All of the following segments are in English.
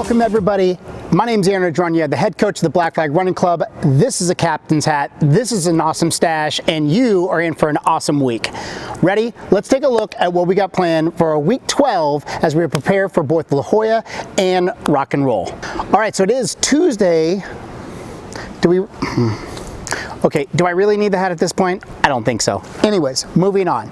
Welcome everybody. My name's Aaron Adronia, the head coach of the Black Flag Running Club. This is a captain's hat, this is an awesome stash, and you are in for an awesome week. Ready? Let's take a look at what we got planned for week 12 as we prepare for both La Jolla and Rock and Roll. All right, so it is Tuesday. Okay, do I really need the hat at this point? I don't think so. Anyways, moving on.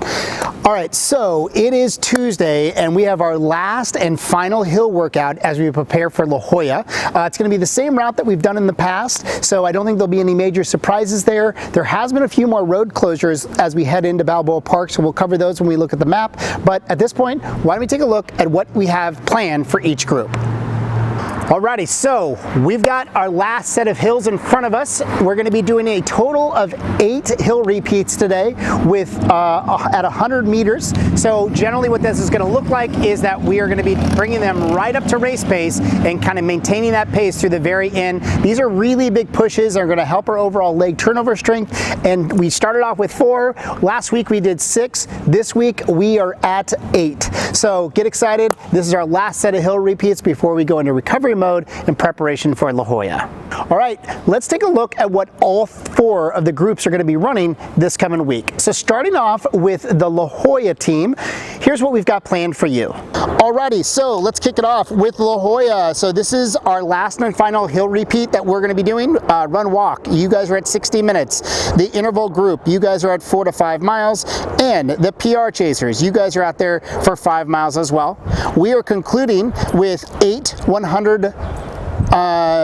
All right, so it is Tuesday and we have our last and final hill workout as we prepare for La Jolla. It's gonna be the same route that we've done in the past, so I don't think there'll be any major surprises there. There has been a few more road closures as we head into Balboa Park, so we'll cover those when we look at the map. But at this point, why don't we take a look at what we have planned for each group. Alrighty, so we've got our last set of hills in front of us. We're going to be doing a total of 8 hill repeats today with at 100 meters. So generally what this is going to look like is that we are going to be bringing them right up to race pace and kind of maintaining that pace through the very end. These are really big pushes. They're going to help our overall leg turnover strength. And we started off with 4. Last week we did 6. This week we are at 8. So get excited. This is our last set of hill repeats before we go into recovery mode in preparation for La Jolla. All right, let's take a look at what all 4 of the groups are going to be running this coming week. So starting off with the La Jolla team, here's what we've got planned for you. Alrighty, so let's kick it off with La Jolla. So this is our last and final hill repeat that we're going to be doing. Run walk, you guys are at 60 minutes. The interval group, you guys are at 4 to 5 miles. And the PR chasers, you guys are out there for 5 miles as well. We are concluding with 8 100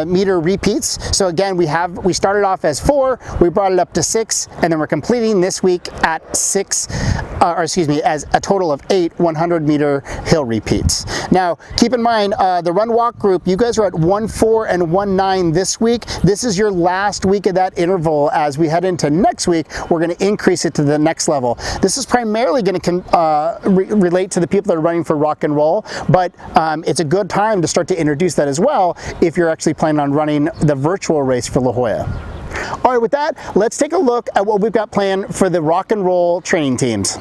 meter repeats. So again, we started off as 4, we brought it up to 6, and then we're completing this week at as a total of 8 100 meter hill repeats. Now, keep in mind, the run walk group, you guys are at 1.4 and 1.9 this week. This is your last week of that interval. As we head into next week, we're going to increase it to the next level. This is primarily going to relate to the people that are running for Rock and Roll, but it's a good time to start to introduce that as well if you're actually planning on running the virtual race for La Jolla. All right, with that, let's take a look at what we've got planned for the Rock and Roll training teams.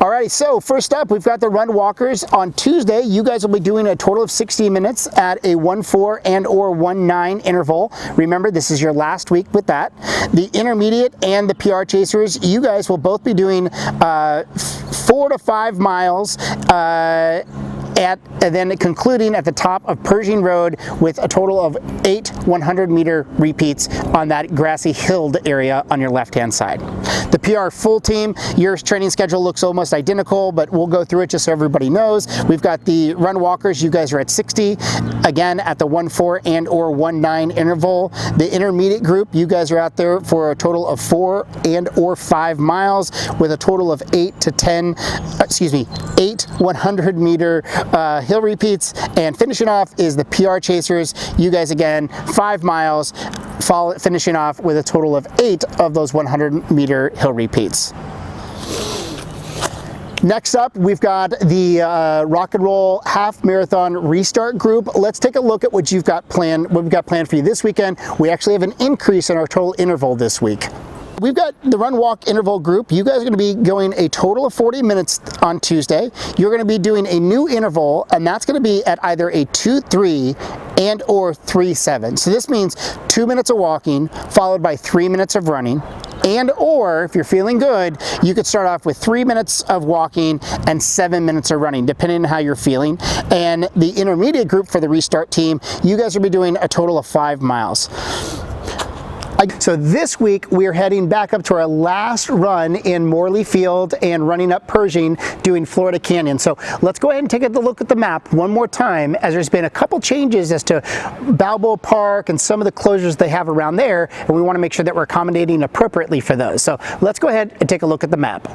All right, so first up, we've got the run walkers. On Tuesday, you guys will be doing a total of 60 minutes at a 1.4 and or 1.9 interval. Remember, this is your last week with that. The intermediate and the PR chasers, you guys will both be doing 4 to 5 miles and then concluding at the top of Pershing Road with a total of 8 100 meter repeats on that grassy hilled area on your left hand side. The PR full team, your training schedule looks almost identical, but we'll go through it just so everybody knows. We've got the run walkers, you guys are at 60, again at the 1.4 and or 1.9 interval. The intermediate group, you guys are out there for a total of 4 and or 5 miles with a total of 8 100 meter hill repeats. And finishing off is the PR chasers, you guys again 5 miles, finishing off with a total of 8 of those 100 meter hill repeats. Next up, we've got the Rock and Roll half marathon restart group. Let's take a look at what we've got planned for you this weekend. We actually have an increase in our total interval this week. We've got the run walk interval group. You guys are going to be going a total of 40 minutes on Tuesday. You're going to be doing a new interval, and that's going to be at either a 2.3 and or 3.7. So this means 2 minutes of walking followed by 3 minutes of running. And or if you're feeling good, you could start off with 3 minutes of walking and 7 minutes of running, depending on how you're feeling. And the intermediate group for the restart team, you guys will be doing a total of 5 miles. So this week we are heading back up to our last run in Morley Field and running up Pershing doing Florida Canyon. So let's go ahead and take a look at the map one more time, as there's been a couple changes as to Balboa Park and some of the closures they have around there, and we want to make sure that we're accommodating appropriately for those. So let's go ahead and take a look at the map.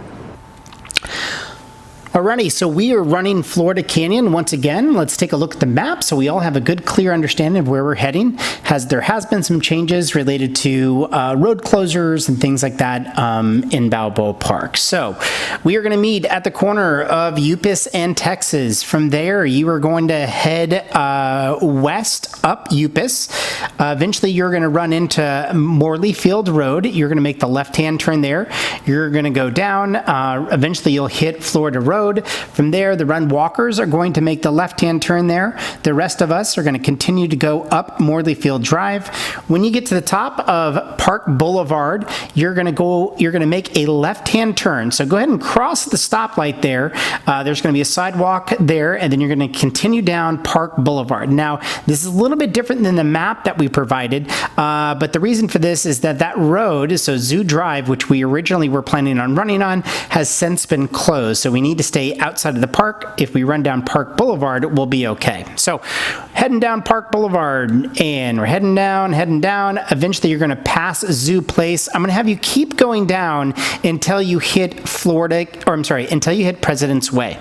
Alrighty, so we are running Florida Canyon once again. Let's take a look at the map so we all have a good, clear understanding of where we're heading. There has been some changes related to road closures and things like that in Balboa Park. So we are going to meet at the corner of Upis and Texas. From there, you are going to head west up Upis. Eventually, you're going to run into Morley Field Road. You're going to make the left-hand turn there. You're going to go down. Eventually, you'll hit Florida Road. road. From there, the run walkers are going to make the left-hand turn there. The rest of us are going to continue to go up Morley Field Drive. When you get to the top of Park Boulevard, you're going to make a left-hand turn. So go ahead and cross the stoplight there. There's going to be a sidewalk there, and then you're going to continue down Park Boulevard. Now, this is a little bit different than the map that we provided, but the reason for this is that road, so Zoo Drive, which we originally were planning on running on, has since been closed. So we need to stay outside of the park. If we run down Park Boulevard, we'll be okay. So heading down Park Boulevard, and we're heading down. Eventually you're going to pass Zoo Place. I'm going to have you keep going down until you hit until you hit President's Way.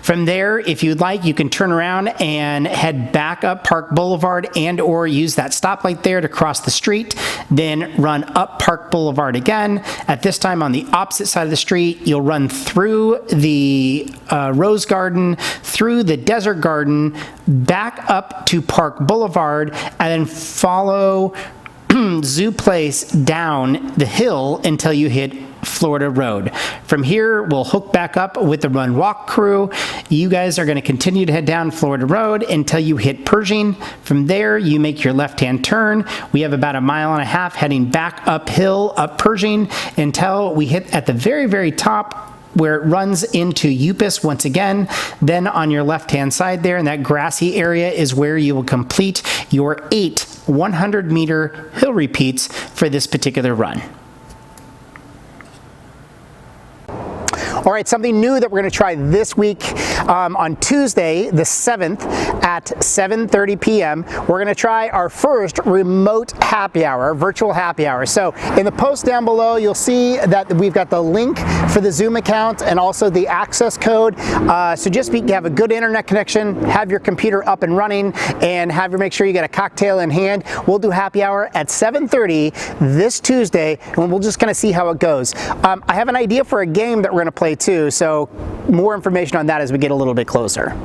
From there, if you'd like, you can turn around and head back up Park Boulevard and or use that stoplight there to cross the street, then run up Park Boulevard again. At this time on the opposite side of the street, you'll run through the Rose Garden, through the Desert Garden, back up to Park Boulevard, and then follow Zoo Place down the hill until you hit Florida Road. From here, we'll hook back up with the Run Walk crew. You guys are going to continue to head down Florida Road until you hit Pershing. From there, you make your left-hand turn. We have about 1.5 miles heading back uphill up Pershing until we hit at the very, very top where it runs into Upis once again. Then on your left-hand side there in that grassy area is where you will complete your 8 100-meter hill repeats for this particular run. All right, something new that we're going to try this week on Tuesday, the 7th at 7:30 p.m. We're going to try our first remote happy hour, virtual happy hour. So in the post down below, you'll see that we've got the link for the Zoom account and also the access code. So just have a good internet connection, have your computer up and running, and make sure you get a cocktail in hand. We'll do happy hour at 7:30 this Tuesday, and we'll just kind of see how it goes. I have an idea for a game that we're going to play too, so more information on that as we get a little bit closer.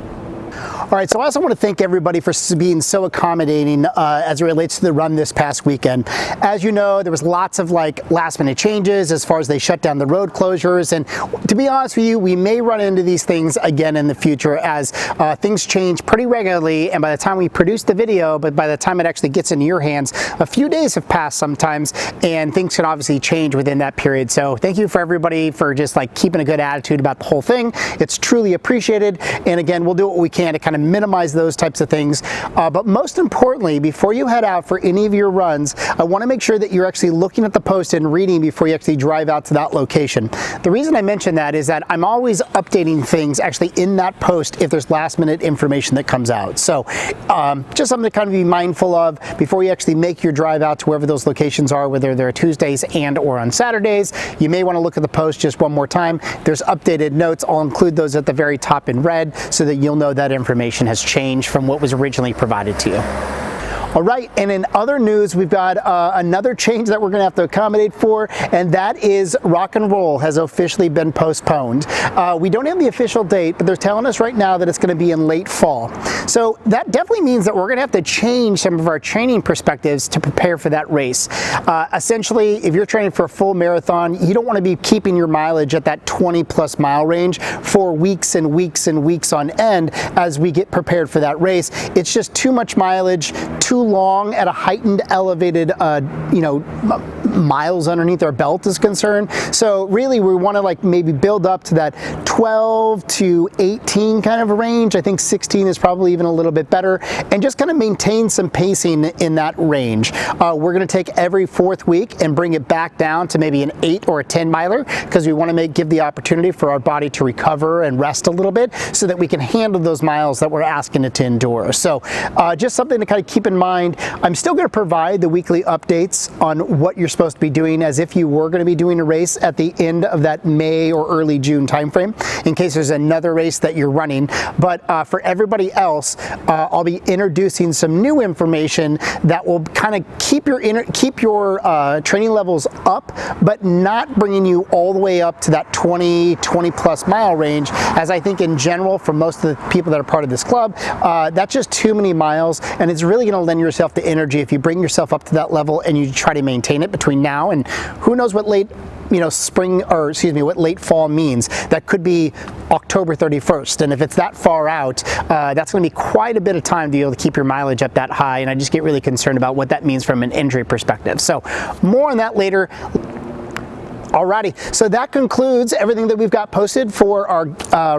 All right, so I also want to thank everybody for being so accommodating as it relates to the run this past weekend. As you know, there was lots of last-minute changes as far as they shut down the road closures, and to be honest with you, we may run into these things again in the future as things change pretty regularly, and by the time we produce the video, but by the time it actually gets into your hands, a few days have passed sometimes, and things can obviously change within that period. So thank you for everybody for just keeping a good attitude about the whole thing. It's truly appreciated, and again, we'll do what we can to kind of minimize those types of things. But most importantly, before you head out for any of your runs, I want to make sure that you're actually looking at the post and reading before you actually drive out to that location. The reason I mention that is that I'm always updating things actually in that post if there's last minute information that comes out. So just something to kind of be mindful of before you actually make your drive out to wherever those locations are, whether they're Tuesdays and or on Saturdays. You may want to look at the post just one more time. There's updated notes. I'll include those at the very top in red so that you'll know that information has changed from what was originally provided to you. All right, and in other news, we've got another change that we're going to have to accommodate for, and that is Rock and Roll has officially been postponed. We don't have the official date, but they're telling us right now that it's going to be in late fall. So that definitely means that we're going to have to change some of our training perspectives to prepare for that race. Essentially, if you're training for a full marathon, you don't want to be keeping your mileage at that 20-plus mile range for weeks and weeks and weeks on end as we get prepared for that race. It's just too much mileage, too long at a heightened, elevated, miles underneath our belt is concerned. So really, we want to maybe build up to that 12 to 18 kind of a range. I think 16 is probably even a little bit better, and just kind of maintain some pacing in that range. We're going to take every 4th week and bring it back down to maybe an 8 or a 10 miler because we want to give the opportunity for our body to recover and rest a little bit so that we can handle those miles that we're asking it to endure. So just something to kind of keep in mind. I'm still going to provide the weekly updates on what you're supposed to be doing as if you were going to be doing a race at the end of that May or early June timeframe in case there's another race that you're running. But for everybody else, I'll be introducing some new information that will kind of keep your training levels up, but not bringing you all the way up to that 20 plus mile range, as I think in general for most of the people that are part of this club, that's just too many miles, and it's really going to lend yourself the energy if you bring yourself up to that level and you try to maintain it between now and who knows what late spring, or excuse me, what late fall means. That could be October 31st, and if it's that far out, that's going to be quite a bit of time to be able to keep your mileage up that high, and I just get really concerned about what that means from an injury perspective. So more on that later. Alrighty, so that concludes everything that we've got posted for our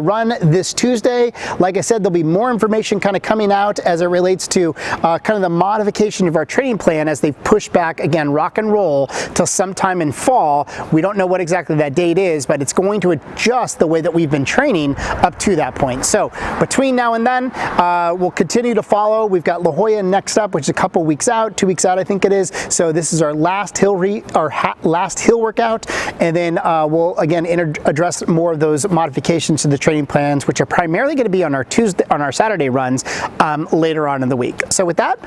run this Tuesday. Like I said, there'll be more information kind of coming out as it relates to kind of the modification of our training plan as they've pushed back, again, rock and roll till sometime in fall. We don't know what exactly that date is, but it's going to adjust the way that we've been training up to that point. So between now and then, we'll continue to follow. We've got La Jolla next up, which is a couple weeks out, 2 weeks out, I think it is. So this is our last hill workout. And then we'll again address more of those modifications to the training plans, which are primarily going to be on our Saturday runs later on in the week. So with that,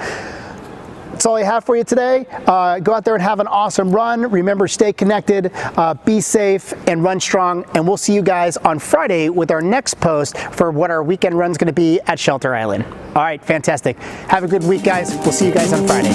that's all I have for you today. Go out there and have an awesome run. Remember, stay connected, be safe, and run strong. And we'll see you guys on Friday with our next post for what our weekend run's going to be at Shelter Island. All right, fantastic. Have a good week, guys. We'll see you guys on Friday.